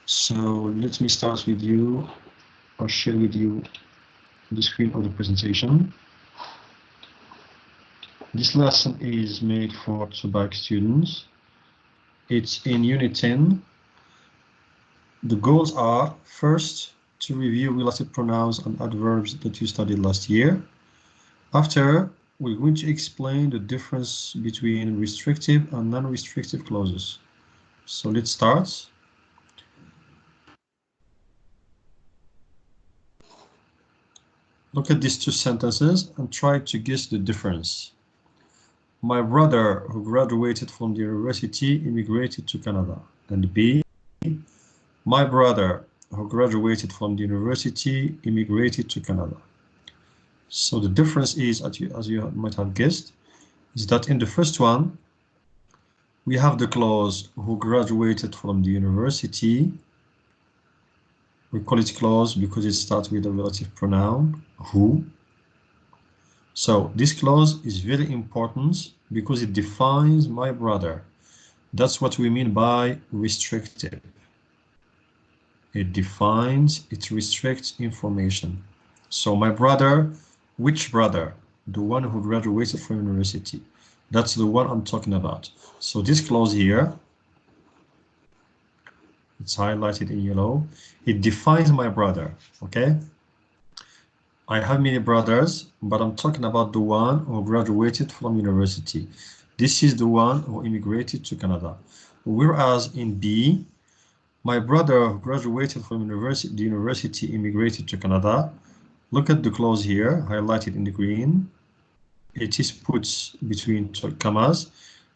So let me start with you or share with you the screen of the presentation. This lesson is made for Tobacco students. It's in Unit 10. The goals are, first, to review relative pronouns and adverbs that you studied last year. After, we're going to explain the difference between restrictive and non-restrictive clauses. So let's start. Look at these two sentences and try to guess the difference. My brother, who graduated from the university, immigrated to Canada. And B, my brother, who graduated from the university, immigrated to Canada. So the difference is, as you might have guessed, is that in the first one, we have the clause who graduated from the university. We call it clause because it starts with a relative pronoun, who. So this clause is very important because it defines my brother. That's what we mean by restrictive. It defines, it restricts information. So my brother, which brother? The one who graduated from university. That's the one I'm talking about. So this clause here, it's highlighted in yellow. It defines my brother, okay? I have many brothers, but I'm talking about the one who graduated from university. This is the one who immigrated to Canada. Whereas in B, my brother who graduated from the university immigrated to Canada. Look at the clause here, highlighted in the green. It is put between commas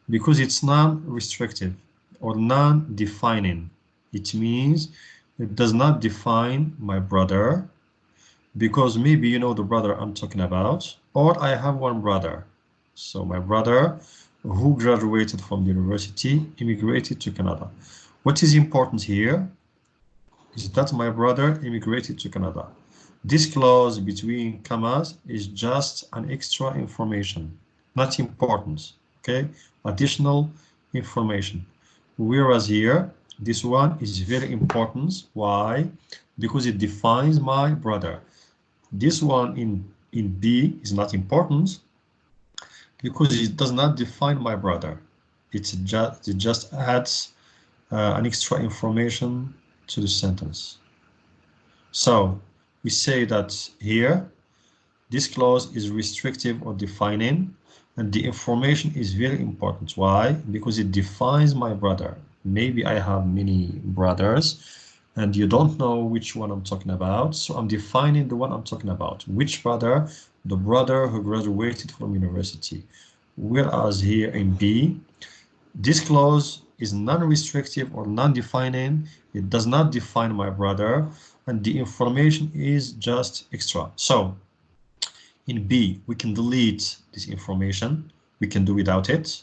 because it's non-restrictive or non-defining. It means it does not define my brother, because maybe you know the brother I'm talking about, or I have one brother. So my brother who graduated from the university immigrated to Canada. What is important here is that my brother immigrated to Canada. This clause between commas is just an extra information, not important, okay? Additional information. Whereas here, this one is very important. Why? Because it defines my brother. This one in B is not important because it does not define my brother. It just adds an extra information to the sentence. So we say that here, this clause is restrictive or defining, and the information is very important. Why? Because it defines my brother. Maybe I have many brothers, and you don't know which one I'm talking about, so I'm defining the one I'm talking about. Which brother? The brother who graduated from university. Whereas here in B, this clause is non-restrictive or non-defining. It does not define my brother, and the information is just extra. So in B, we can delete this information. We can do without it,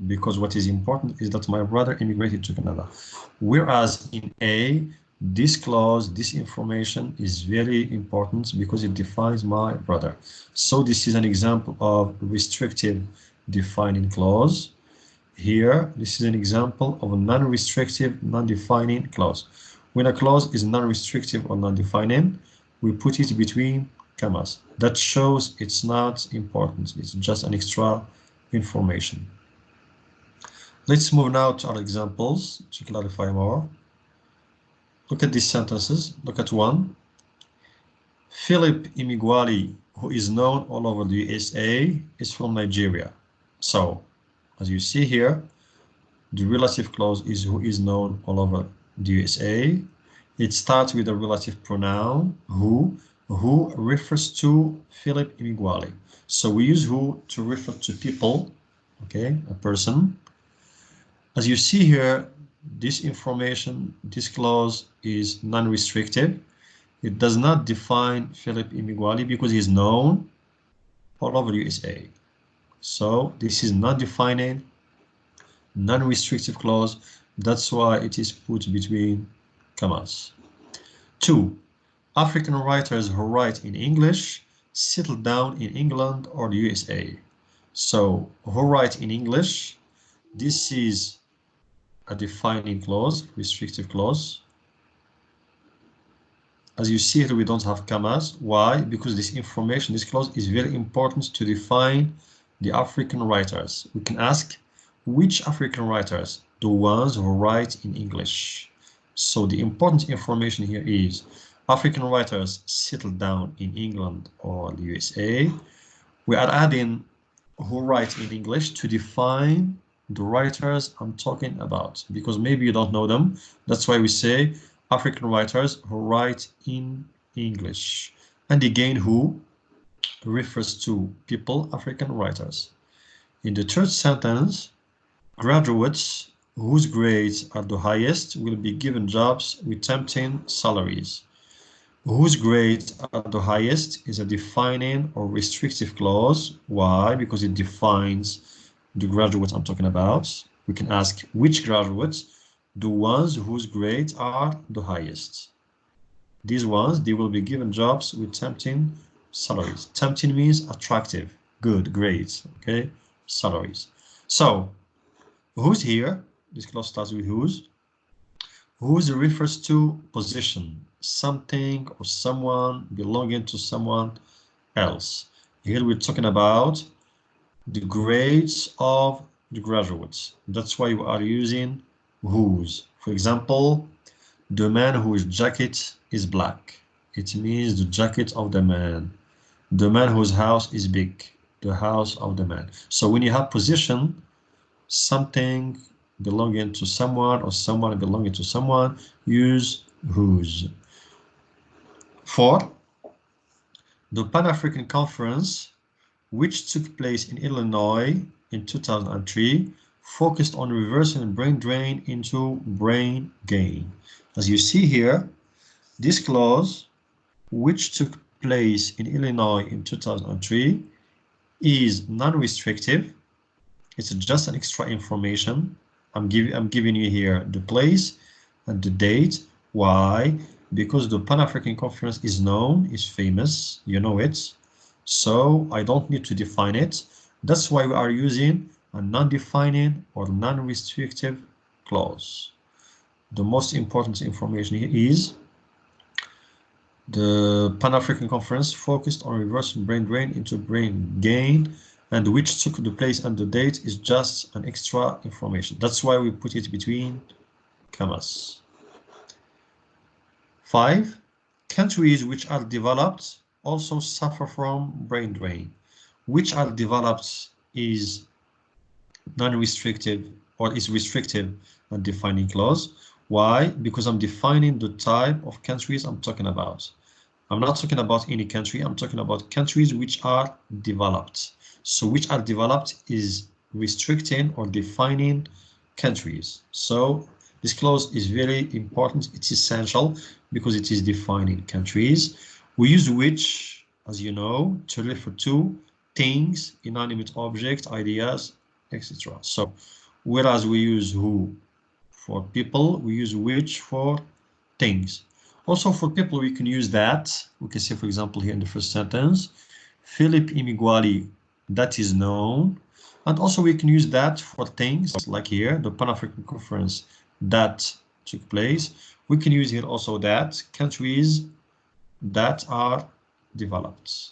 because what is important is that my brother immigrated to Canada. Whereas in A, this clause, this information is very important because it defines my brother. So this is an example of restrictive defining clause. Here, this is an example of a non-restrictive, non-defining clause. When a clause is non-restrictive or non-defining, we put it between commas. That shows it's not important. It's just an extra information. Let's move now to our examples to clarify more. Look at these sentences. Look at one. Philip Imiguali, who is known all over the USA, is from Nigeria. So, as you see here, the relative clause is who is known all over the USA. It starts with a relative pronoun, who refers to Philip Imiguali. So we use who to refer to people, okay, a person. As you see here, this information, this clause is non-restrictive. It does not define Philip Imiguali because he's known all over the USA. So this is not defining, non-restrictive clause. That's why it is put between commas. 2. African writers who write in English settle down in England or the USA. So who write in English, this is a defining clause, restrictive clause. As you see here, we don't have commas. Why? Because this information, this clause is very important to define the African writers. We can ask which African writers? The ones who write in English. So the important information here is African writers settled down in England or the USA. We are adding who write in English to define the writers I'm talking about, because maybe you don't know them. That's why we say African writers who write in English. And again, who refers to people, African writers. In the third sentence, graduates whose grades are the highest will be given jobs with tempting salaries. Whose grades are the highest is a defining or restrictive clause. Why? Because it defines the graduates I'm talking about. We can ask which graduates? The ones whose grades are the highest. These ones, they will be given jobs with tempting salaries. Tempting means attractive, good, great, okay, salaries. So, who's here? This clause starts with whose. Whose refers to position, something or someone belonging to someone else. Here we're talking about the grades of the graduates. That's why we are using whose. For example, the man whose jacket is black. It means the jacket of the man. The man whose house is big. The house of the man. So when you have position, something belonging to someone or someone belonging to someone, use whose. 4. The Pan-African Conference, which took place in Illinois in 2003, focused on reversing brain drain into brain gain. As you see here, this clause, which took place in Illinois in 2003, is non-restrictive. It's just an extra information. I'm giving you here the place and the date. Why? Because the Pan-African Conference is known, is famous, you know it. So I don't need to define it. That's why we are using a non-defining or non-restrictive clause. The most important information here is the Pan-African Conference focused on reversing brain drain into brain gain, and which took the place and the date is just an extra information. That's why we put it between commas. 5. Countries which are developed also suffer from brain drain. Which are developed is non-restrictive or is restrictive and defining clause. Why? Because I'm defining the type of countries I'm talking about. I'm not talking about any country, I'm talking about countries which are developed. So which are developed is restricting or defining countries. So this clause is very important, it's essential because it is defining countries. We use which, as you know, to refer to things, inanimate objects, ideas, etc. So whereas we use who for people, we use which for things. Also for people, we can use that. We can say, for example, here in the first sentence, Philip Imiguali, that is known. And also we can use that for things, like here, the Pan-African Conference that took place. We can use here also that, countries that are developed.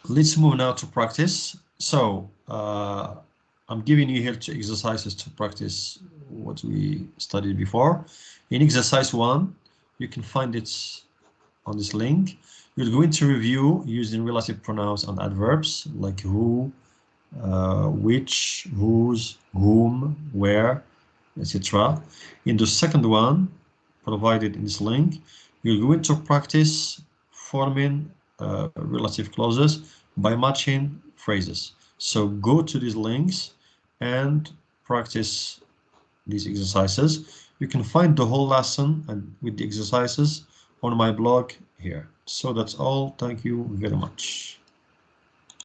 Let's move now to practice. So I'm giving you here 2 exercises to practice what we studied before. In exercise 1, you can find it on this link. You're going to review using relative pronouns and adverbs like who, which, whose, whom, where, etc. In the second one, provided in this link, you're going to practice forming relative clauses by matching phrases. So go to these links and practice these exercises. You can find the whole lesson and with the exercises on my blog here. So that's all. Thank you very much.